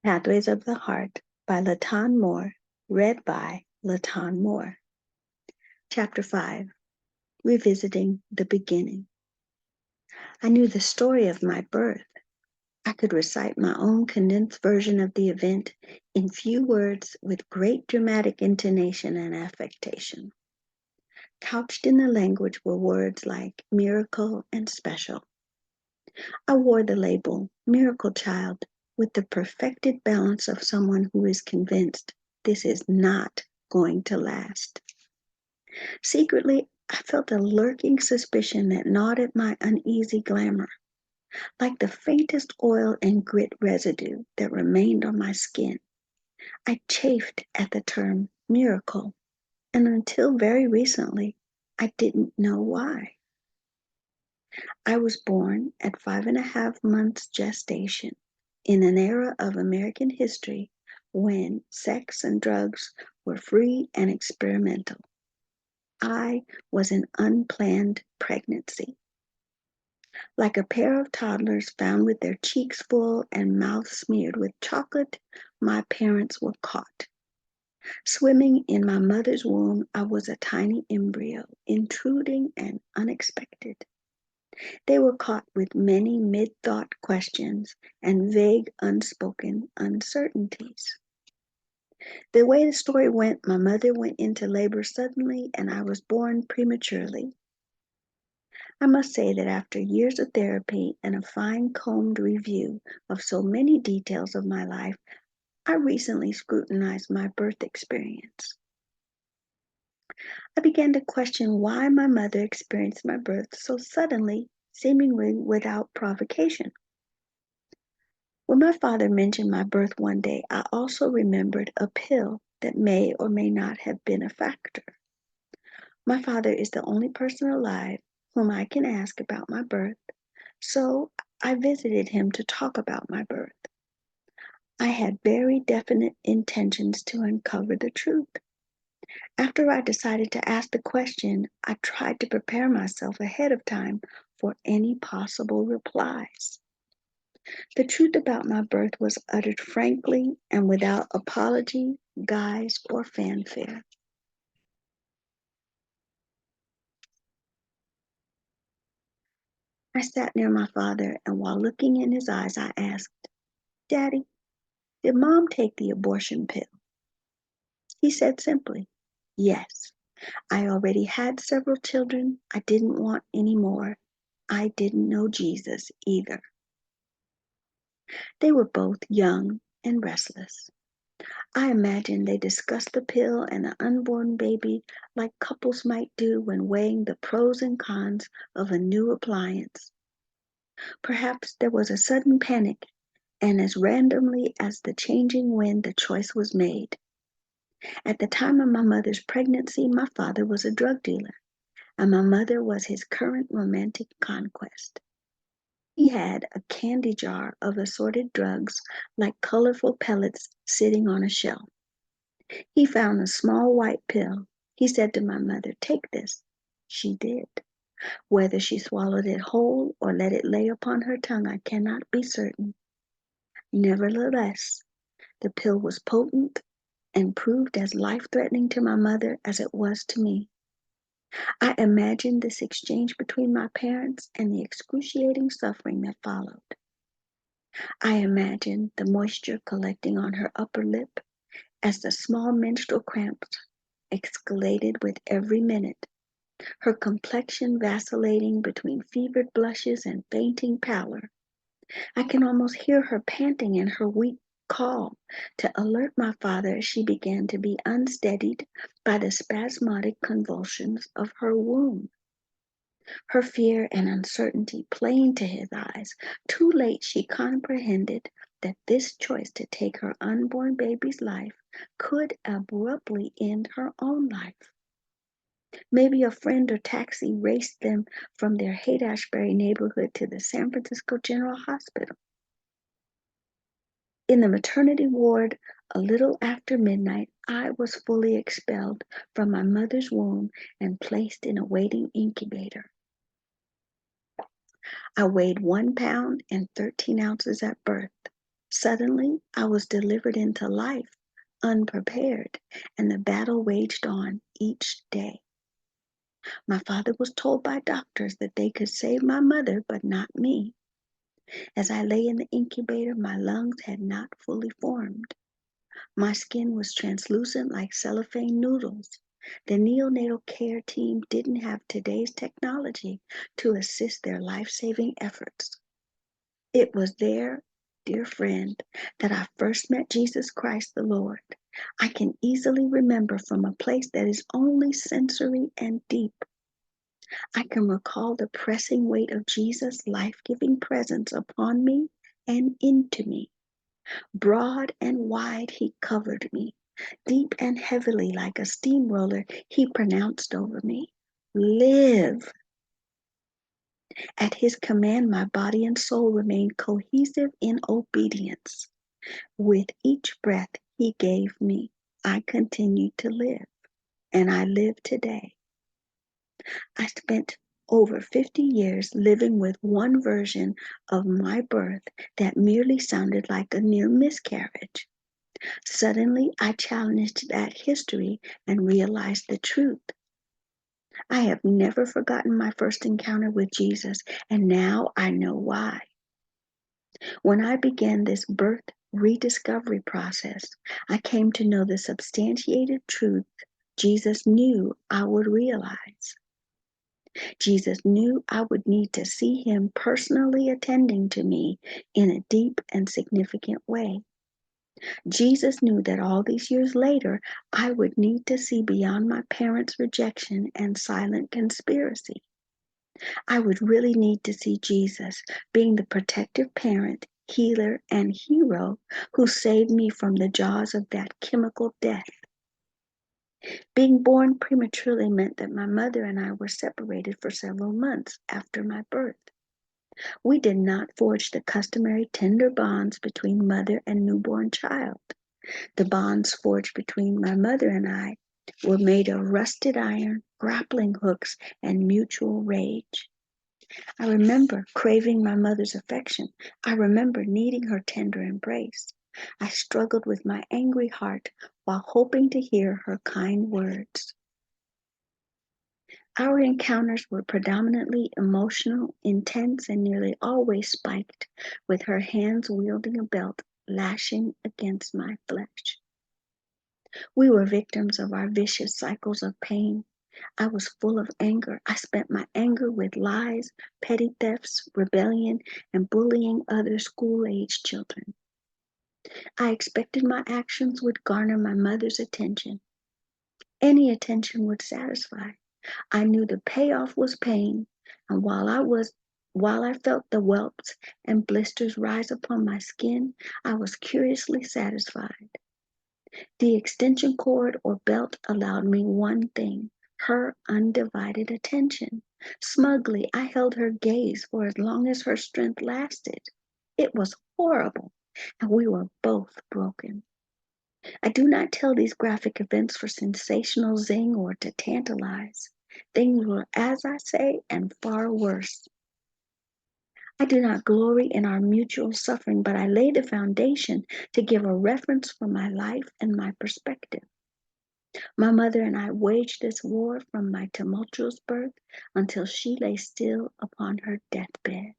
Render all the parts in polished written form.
Pathways of the Heart by LaTendre, read by LaTendre. Chapter 5, Revisiting the Beginning. I knew the story of my birth. I could recite my own condensed version of the event in few words with great dramatic intonation and affectation. Couched in the language were words like miracle and special. I wore the label miracle child with the perfected balance of someone who is convinced this is not going to last. Secretly, I felt a lurking suspicion that gnawed at my uneasy glamour, like the faintest oil and grit residue that remained on my skin. I chafed at the term miracle, and until very recently, I didn't know why. I was born at 5.5 months gestation in an era of American history when sex and drugs were free and experimental. I was an unplanned pregnancy. Like a pair of toddlers found with their cheeks full and mouths smeared with chocolate, my parents were caught. Swimming in my mother's womb, I was a tiny embryo, intruding and unexpected. They were caught with many mid-thought questions and vague unspoken uncertainties. The way the story went, my mother went into labor suddenly and I was born prematurely. I must say that after years of therapy and a fine-combed review of so many details of my life, I recently scrutinized my birth experience. I began to question why my mother experienced my birth so suddenly, seemingly without provocation. When my father mentioned my birth one day, I also remembered a pill that may or may not have been a factor. My father is the only person alive whom I can ask about my birth, so I visited him to talk about my birth. I had very definite intentions to uncover the truth. After I decided to ask the question, I tried to prepare myself ahead of time for any possible replies. The truth about my birth was uttered frankly and without apology, guise, or fanfare. I sat near my father, and while looking in his eyes, I asked, "Daddy, did Mom take the abortion pill?" He said simply, "Yes. I already had several children. I didn't want any more. I didn't know Jesus either." They were both young and restless. I imagine they discussed the pill and the unborn baby like couples might do when weighing the pros and cons of a new appliance. Perhaps there was a sudden panic, and as randomly as the changing wind, the choice was made. At the time of my mother's pregnancy, my father was a drug dealer, and my mother was his current romantic conquest. He had a candy jar of assorted drugs like colorful pellets sitting on a shelf. He found a small white pill. He said to my mother, "Take this." She did. Whether she swallowed it whole or let it lay upon her tongue, I cannot be certain. Nevertheless, the pill was potent and proved as life-threatening to my mother as it was to me. I imagined this exchange between my parents and the excruciating suffering that followed. I imagined the moisture collecting on her upper lip as the small menstrual cramps escalated with every minute, her complexion vacillating between fevered blushes and fainting pallor. I can almost hear her panting in her weak call to alert my father as she began to be unsteadied by the spasmodic convulsions of her womb. Her fear and uncertainty plain to his eyes. Too late she comprehended that this choice to take her unborn baby's life could abruptly end her own life. Maybe a friend or taxi raced them from their Haight-Ashbury neighborhood to the San Francisco General Hospital. In the maternity ward, a little after midnight, I was fully expelled from my mother's womb and placed in a waiting incubator. I weighed 1 pound and 13 ounces at birth. Suddenly, I was delivered into life, unprepared, and the battle waged on each day. My father was told by doctors that they could save my mother, but not me. As I lay in the incubator, my lungs had not fully formed. My skin was translucent like cellophane noodles. The neonatal care team didn't have today's technology to assist their life-saving efforts. It was there, dear friend, that I first met Jesus Christ the Lord. I can easily remember from a place that is only sensory and deep. I can recall the pressing weight of Jesus' life-giving presence upon me and into me. Broad and wide he covered me. Deep and heavily like a steamroller he pronounced over me, live. At his command, my body and soul remained cohesive in obedience. With each breath he gave me, I continued to live, and I live today. I spent over 50 years living with one version of my birth that merely sounded like a near miscarriage. Suddenly, I challenged that history and realized the truth. I have never forgotten my first encounter with Jesus, and now I know why. When I began this birth rediscovery process, I came to know the substantiated truth Jesus knew I would realize. Jesus knew I would need to see him personally attending to me in a deep and significant way. Jesus knew that all these years later, I would need to see beyond my parents' rejection and silent conspiracy. I would really need to see Jesus being the protective parent, healer, and hero who saved me from the jaws of that chemical death. Being born prematurely meant that my mother and I were separated for several months after my birth. We did not forge the customary tender bonds between mother and newborn child. The bonds forged between my mother and I were made of rusted iron, grappling hooks, and mutual rage. I remember craving my mother's affection. I remember needing her tender embrace. I struggled with my angry heart while hoping to hear her kind words. Our encounters were predominantly emotional, intense, and nearly always spiked, with her hands wielding a belt, lashing against my flesh. We were victims of our vicious cycles of pain. I was full of anger. I spent my anger with lies, petty thefts, rebellion, and bullying other school-age children. I expected my actions would garner my mother's attention. Any attention would satisfy. I knew the payoff was pain, and while I felt the whelps and blisters rise upon my skin, I was curiously satisfied. The extension cord or belt allowed me one thing, her undivided attention. Smugly, I held her gaze for as long as her strength lasted. It was horrible, and we were both broken. I do not tell these graphic events for sensational zing or to tantalize. Things were, as I say, and far worse. I do not glory in our mutual suffering, but I lay the foundation to give a reference for my life and my perspective. My mother and I waged this war from my tumultuous birth until she lay still upon her deathbed.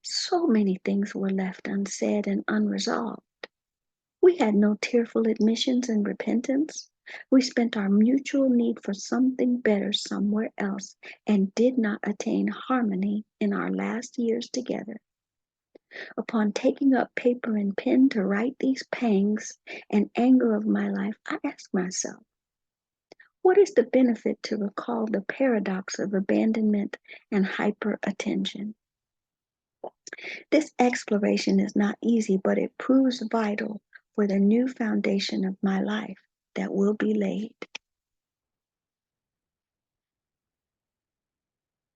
So many things were left unsaid and unresolved. We had no tearful admissions and repentance. We spent our mutual need for something better somewhere else and did not attain harmony in our last years together. Upon taking up paper and pen to write these pangs and anger of my life, I asked myself, what is the benefit to recall the paradox of abandonment and hyperattention? This exploration is not easy, but it proves vital for the new foundation of my life that will be laid.